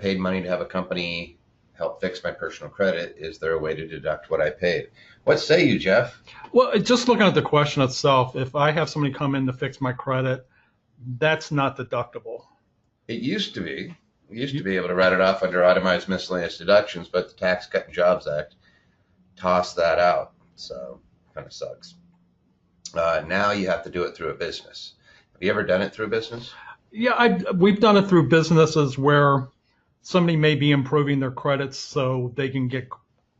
paid money to have a company help fix my personal credit. Is there a way to deduct what I paid? What say you, Jeff? Well, just looking at the question itself, if I have somebody come in to fix my credit, that's not deductible. It used to be. We used to be able to write it off under itemized miscellaneous deductions, but the Tax Cut and Jobs Act tossed that out. So kind of sucks. Now you have to do it through a business. Have you ever done it through a business? Yeah, we've done it through businesses where somebody may be improving their credits so they can get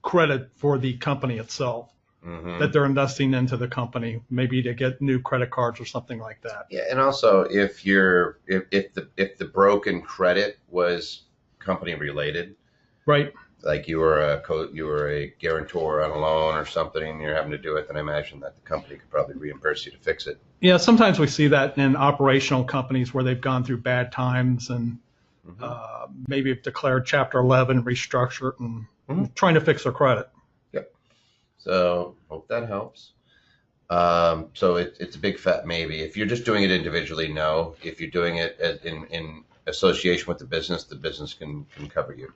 credit for the company itself, that they're investing into the company, maybe to get new credit cards or something like that. Yeah, and also if the broken credit was company related, Right. like you were a guarantor on a loan or something, and you're having to do it, then I imagine that the company could probably reimburse you to fix it. Yeah, sometimes we see that in operational companies where they've gone through bad times and maybe have declared Chapter 11, restructured, and trying to fix their credit. Yep. So hope that helps. So it's a big fat maybe. If you're just doing it individually, no. If you're doing it in association with the business can cover you.